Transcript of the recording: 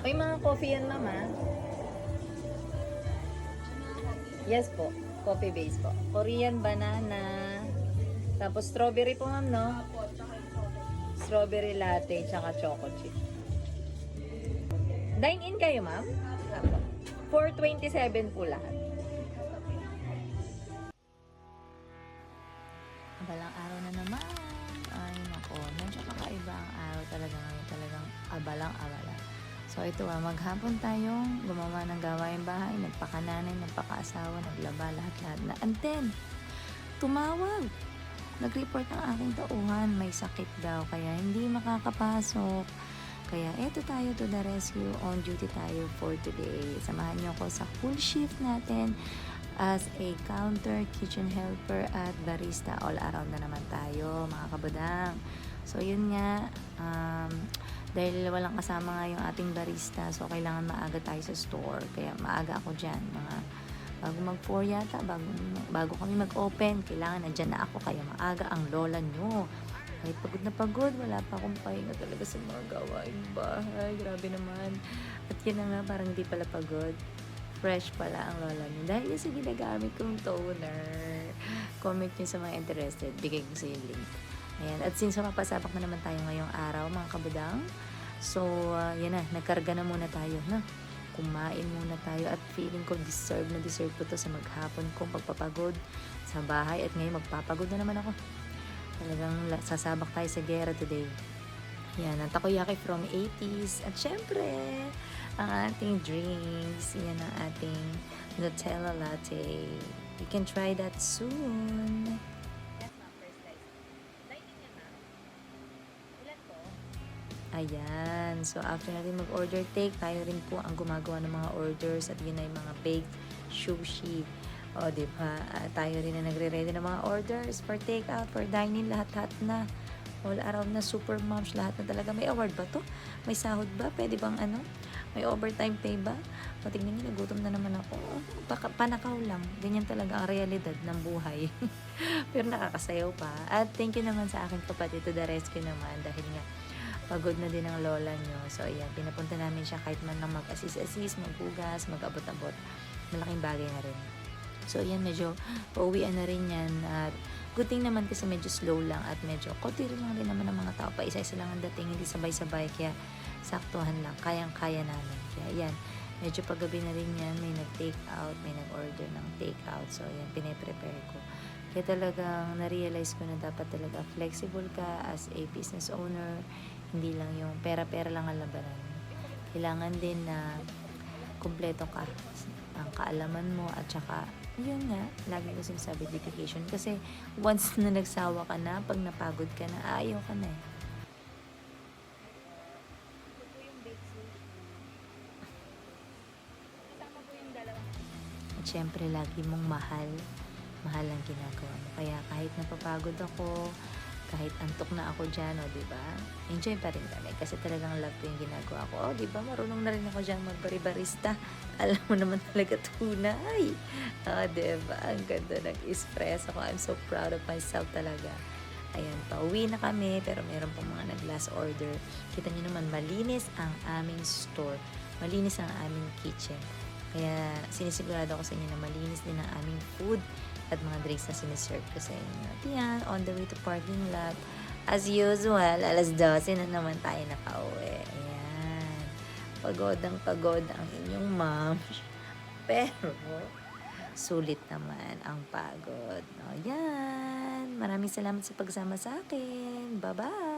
May mga coffee yan, mama. Yes po. Coffee base po. Korean banana. Tapos strawberry po, ma'am, no? Strawberry latte, tsaka choco chip. Dine-in kayo, ma'am? Apo. 427 po lahat. Abalang araw na naman. Ay, nako. Medyo kakaiba ang araw talaga ngayon. Talagang abalang-abala. So, ito maghapon tayong gumawa ng gawaing bahay. Nagpakananay, nagpakaasawa, naglaba, lahat-lahat na. And then, tumawag. Nag-report ang aking tauhan. May sakit daw. Kaya hindi makakapasok. Kaya eto tayo to the rescue. On duty tayo for today. Samahan niyo ko sa full shift natin as a counter, kitchen helper at barista. All around na naman tayo, mga kabudang. So yun nga, dahil walang kasama nga yung ating barista, so kailangan maaga tayo sa store. Kaya maaga ako dyan, mga bago mag-4 yata, bago kami mag-open, kailangan nandyan na ako. Kaya maaga ang lola nyo. Kahit pagod na pagod, wala pa akong pahinga talaga sa mga gawaing bahay. Grabe naman. At yun na nga, parang hindi pala pagod. Fresh pala ang lola niyo. Dahil yung sa ginagamit kong toner. Comment nyo sa mga interested. Bigay ko sa yung link. Ayan. At since mapasabak na naman tayo ngayong araw, mga kabudang. So, yan na. Nagkarga na muna tayo. Na? Kumain muna tayo. At feeling ko deserve ko to sa maghapon kong pagpapagod sa bahay. At ngayon magpapagod na naman ako. Talagang sasabak tayo sa gera today. Yan, ang takoyaki from 80s. At syempre, ang ating drinks. Yan ang ating Nutella latte. You can try that soon. Yes, ma'am. First slice. Dining yan, ma'am. Ilan po? Ayan. So, after natin mag-order take, tayo rin po ang gumagawa ng mga orders. At yun ay mga baked sushi. O, diba? Tayo rin na nagre-ready ng mga orders for take-out, for dine-in, lahat-lahat na. All around na, super moms, lahat na talaga. May award ba to? May sahod ba? Pwede bang ano? May overtime pay ba? O, tingnan nyo, nagutom na naman ako. Panakaw lang. Ganyan talaga ang realidad ng buhay. Pero nakakasayaw pa. At thank you naman sa aking kapatid to the rescue naman. Dahil nga, pagod na din ang lola nyo. So, ayan, pinapunta namin siya kahit man lang mag-assist-assist, magbugas, mag-abot-abot. Malaking bagay na rin. So, ayan, medyo pauwian na rin yan. At good thing naman kasi medyo slow lang at medyo konti rin lang rin naman ng mga tao. Pa isa-isa lang ang dating, hindi sabay-sabay. Kaya saktuhan lang. Kayang-kaya namin. Kaya ayan, medyo paggabi na rin yan. May nag-take out, may nag-order ng take out. So, ayan, pine-prepare ko. Kaya talagang na-realize ko na dapat talaga flexible ka as a business owner. Hindi lang yung pera-pera lang ang labanan. Kailangan din na kumpleto ka ang kaalaman mo at saka yun nga, lagi ko sinasabi dedication kasi once na nagsawa ka na, pag napagod ka na, ayaw ka na eh. Ito po yung baked sushi. Kasama po yung dalawa. At syempre, lagi mong mahal ang ginagawa mo. Kaya kahit napapagod ako, kahit antok na ako dyan, o diba? Enjoy pa rin kami kasi talagang love ko yung ginagawa ko. O diba, marunong na rin ako dyan magbari-barista. Alam mo naman talaga tunay. O diba, ang ganda ng espresso ko. I'm so proud of myself talaga. Ayan, pauwi na kami pero meron pang mga nag-last order. Kita nyo naman, malinis ang aming store. Malinis ang aming kitchen. Kaya sinisigurado ko sa inyo na malinis din ang aming food at mga drinks na siniserve ko sa inyo. At yan, on the way to parking lot. As usual, alas 12 na naman tayo nakauwi. Ayan. Pagod ang inyong mom. Pero, sulit naman ang pagod. O, yan. Maraming salamat sa pagsama sa akin. Bye-bye!